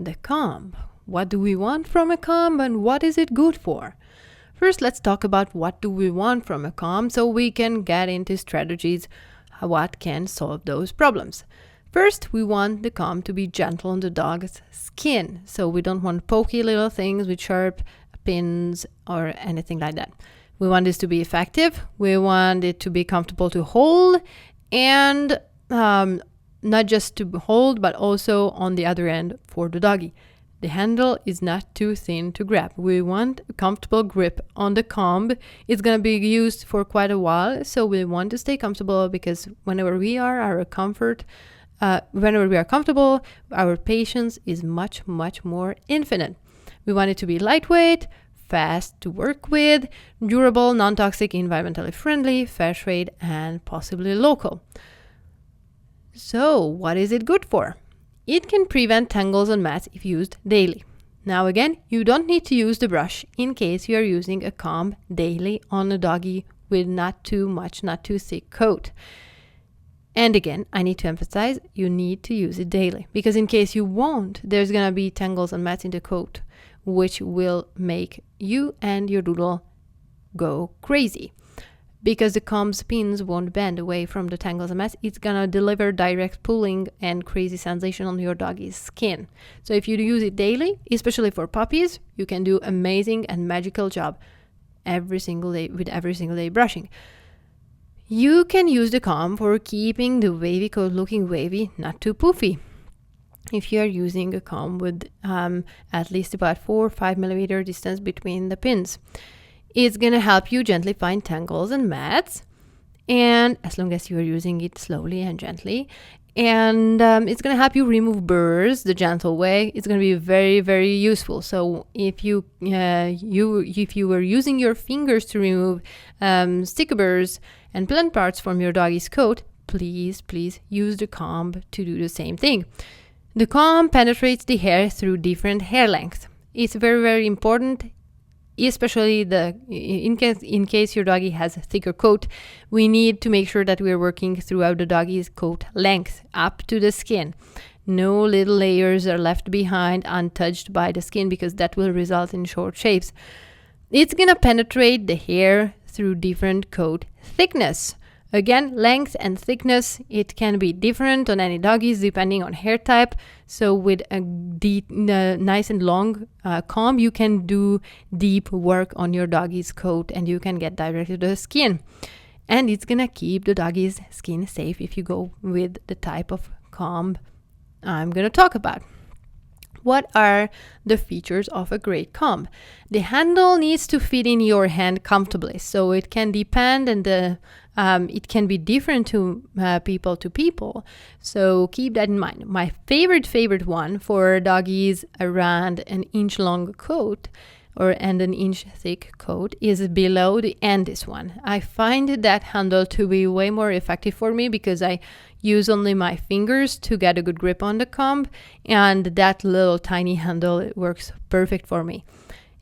the comb. What do we want from a comb and what is it good for? First, let's talk about what do we want from a comb so we can get into strategies what can solve those problems. First, we want the comb to be gentle on the dog's skin. So we don't want pokey little things with sharp pins or anything like that. We want this to be effective. We want it to be comfortable to hold and not just to hold, but also on the other end for the doggy. The handle is not too thin to grab. We want a comfortable grip on the comb. It's going to be used for quite a while, so we want to stay comfortable because whenever we are comfortable, our patience is much, much more infinite. We want it to be lightweight, fast to work with, durable, non-toxic, environmentally friendly, fair trade, and possibly local. So, what is it good for? It can prevent tangles on mats if used daily. Now again, you don't need to use the brush in case you are using a comb daily on a doggy with not too thick coat. And again, I need to emphasize, you need to use it daily because in case you won't, there's going to be tangles and mats in the coat, which will make you and your doodle go crazy. Because the comb's pins won't bend away from the tangles and mats, it's gonna deliver direct pulling and crazy sensation on your doggy's skin. So if you use it daily, especially for puppies, you can do amazing and magical job every single day brushing. You can use the comb for keeping the wavy coat looking wavy, not too poofy. If you are using a comb with at least about 4 or 5 millimeter distance between the pins. It's going to help you gently find tangles and mats, and as long as you are using it slowly and gently, and it's going to help you remove burrs the gentle way. It's going to be very, very useful. So if you were using your fingers to remove sticker burrs and plant parts from your doggy's coat, please use the comb to do the same thing. The comb penetrates the hair through different hair lengths. It's very, very important. Especially in case your doggy has a thicker coat, we need to make sure that we are working throughout the doggy's coat length up to the skin. No little layers are left behind untouched by the skin because that will result in short shaves. It's gonna penetrate the hair through different coat thickness. Again, length and thickness, it can be different on any doggies depending on hair type. So with a nice and long comb, you can do deep work on your doggy's coat and you can get directly to the skin. And it's gonna keep the doggy's skin safe if you go with the type of comb I'm gonna talk about. What are the features of a great comb? The handle needs to fit in your hand comfortably, so it can depend and it can be different to people. So keep that in mind. My favorite one for doggies around an inch long coat and an inch thick coat is below the end. This one, I find that handle to be way more effective for me because I use only my fingers to get a good grip on the comb, and that little tiny handle, it works perfect for me.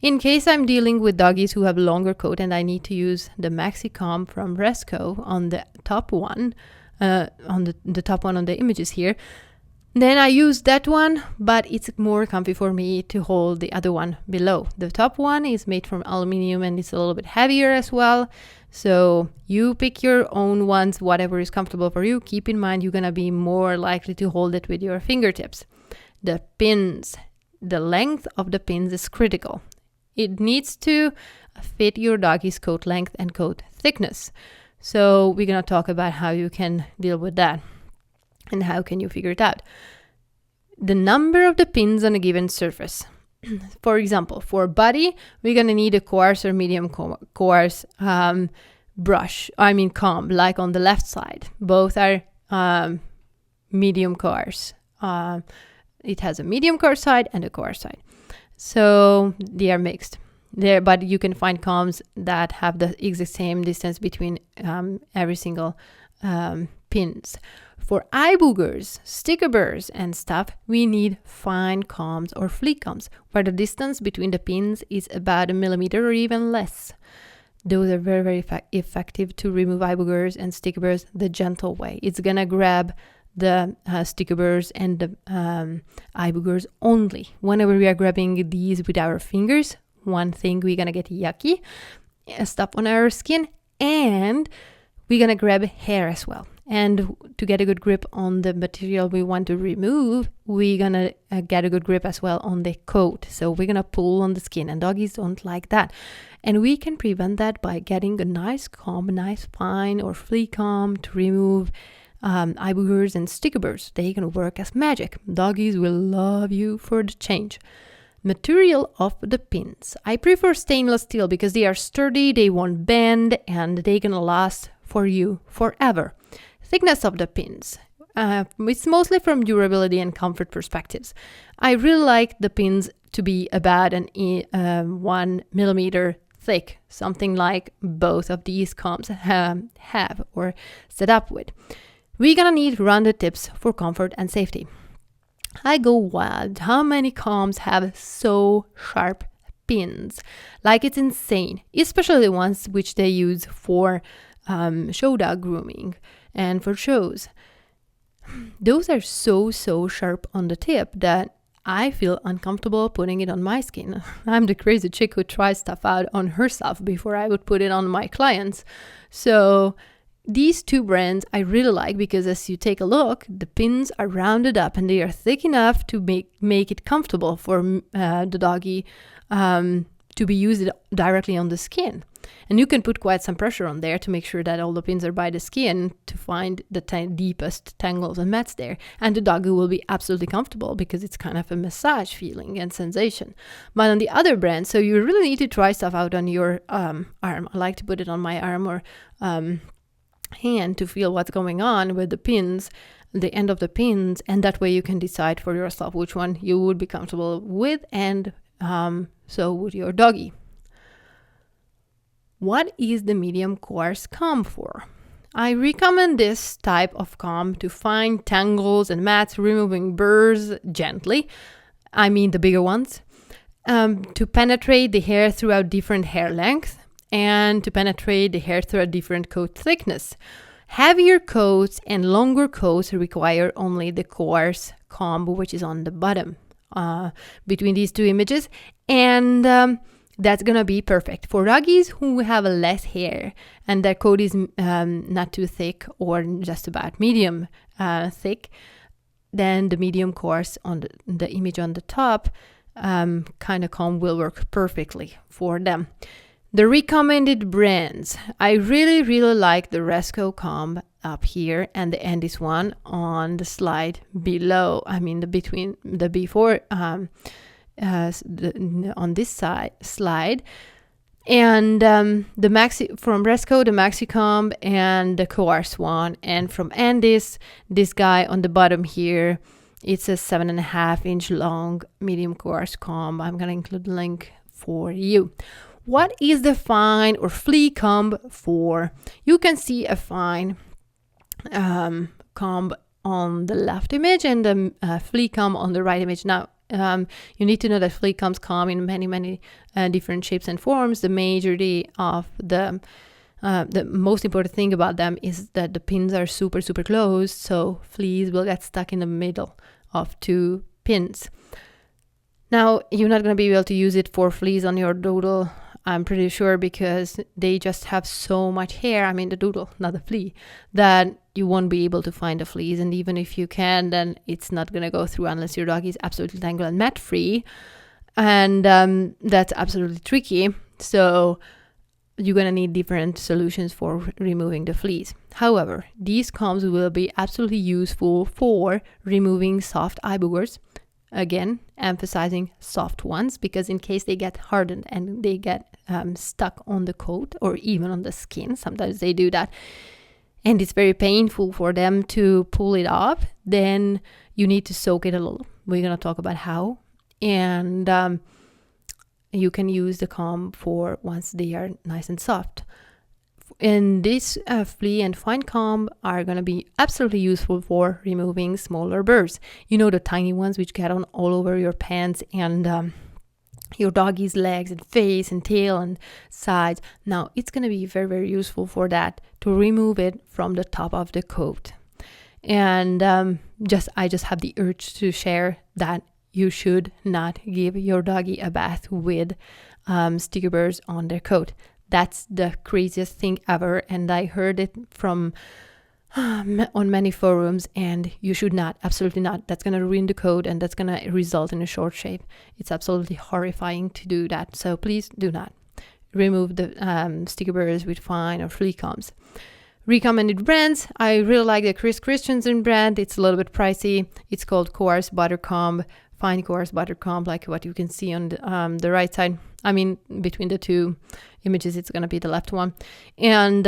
In case I'm dealing with doggies who have longer coat and I need to use the Maxi Comb from Resco on the top one, on the top one on the images here, then I use that one, but it's more comfy for me to hold the other one below. The top one is made from aluminum and it's a little bit heavier as well. So you pick your own ones, whatever is comfortable for you. Keep in mind, you're going to be more likely to hold it with your fingertips. The pins, the length of the pins is critical. It needs to fit your doggy's coat length and coat thickness. So we're going to talk about how you can deal with that and how can you figure it out. The number of the pins on a given surface. For example, for body, we're going to need a coarse or medium coarse comb, like on the left side. Both are medium coarse. It has a medium coarse side and a coarse side. So they are mixed there, but you can find combs that have the exact same distance between every single pins. For eye boogers, sticker burrs, and stuff, we need fine combs or fleek combs, where the distance between the pins is about 1 millimeter or even less. Those are very, very effective to remove eye boogers and sticker burrs the gentle way. It's gonna grab the sticky burrs and the eye boogers only. Whenever we are grabbing these with our fingers, one thing, we're gonna get yucky stuff on our skin, and we're gonna grab hair as well. And to get a good grip on the material we want to remove, we're gonna get a good grip as well on the coat. So we're gonna pull on the skin, and doggies don't like that. And we can prevent that by getting a nice comb, a nice fine or flea comb to remove eye boogers and sticky burrs. They can work as magic. Doggies will love you for the change. Material of the pins. I prefer stainless steel because they are sturdy, they won't bend, and they can last for you forever. Thickness of the pins. It's mostly from durability and comfort perspectives. I really like the pins to be about 1 millimeter thick, something like both of these combs have or set up with. We're gonna need rounded tips for comfort and safety. I go wild. How many combs have so sharp pins? Like, it's insane, especially the ones which they use for show dog grooming and for shows. Those are so sharp on the tip that I feel uncomfortable putting it on my skin. I'm the crazy chick who tries stuff out on herself before I would put it on my clients. So these two brands I really like because as you take a look, the pins are rounded up and they are thick enough to make it comfortable for the doggy to be used directly on the skin. And you can put quite some pressure on there to make sure that all the pins are by the skin to find the deepest tangles and mats there. And the doggy will be absolutely comfortable because it's kind of a massage feeling and sensation. But on the other brand, so you really need to try stuff out on your arm. I like to put it on my arm or hand to feel what's going on with the pins, the end of the pins, and that way you can decide for yourself which one you would be comfortable with, and so would your doggy. What is the medium coarse comb for? I recommend this type of comb to find tangles and mats, removing burrs gently. I mean the bigger ones. To penetrate the hair throughout different hair lengths, and to penetrate the hair through a different coat thickness. Heavier coats and longer coats require only the coarse comb, which is on the bottom between these two images, and that's gonna be perfect for doggies who have less hair and their coat is not too thick or just about medium thick. Then the medium coarse on the image on the top kind of comb will work perfectly for them. The recommended brands. I really like the Resco comb up here and the Andis one on the slide below. I mean the before on this slide. And the Maxi from Resco, the Maxi comb and the coarse one. And from Andis, this guy on the bottom here, it's a 7.5 inch long medium coarse comb. I'm gonna include the link for you. What is the fine or flea comb for? You can see a fine comb on the left image and the flea comb on the right image. Now, you need to know that flea combs come in many different shapes and forms. The majority of the most important thing about them is that the pins are super close, so fleas will get stuck in the middle of two pins. Now, you're not going to be able to use it for fleas on your doodle, I'm pretty sure, because they just have so much hair, I mean the doodle, not the flea, that you won't be able to find the fleas. And even if you can, then it's not going to go through unless your dog is absolutely tangle and mat free. And that's absolutely tricky. So you're going to need different solutions for removing the fleas. However, these combs will be absolutely useful for removing soft eye boogers. Again, emphasizing soft ones, because in case they get hardened and they get stuck on the coat or even on the skin, sometimes they do that, and it's very painful for them to pull it off, then you need to soak it a little. We're going to talk about how. And you can use the comb for once they are nice and soft. And this flea and fine comb are going to be absolutely useful for removing smaller burrs. You know, the tiny ones which get on all over your pants and your doggy's legs and face and tail and sides. Now, it's going to be very useful for that, to remove it from the top of the coat. And I just have the urge to share that you should not give your doggy a bath with sticker burrs on their coat. That's the craziest thing ever, and I heard it from on many forums, and you should not, absolutely not. That's going to ruin the coat, and that's going to result in a short shape. It's absolutely horrifying to do that, so please do not. Remove the sticker burrs with fine or flea combs. Recommended brands. I really like the Chris Christensen brand. It's a little bit pricey. It's called Coarse Butter Comb, fine coarse butter comb, like what you can see on the right side. I mean, between the two images, it's going to be the left one. And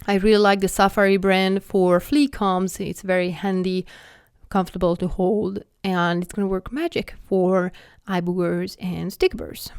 I really like the Safari brand for flea combs. It's very handy, comfortable to hold, and it's going to work magic for eye boogers and stick burrs.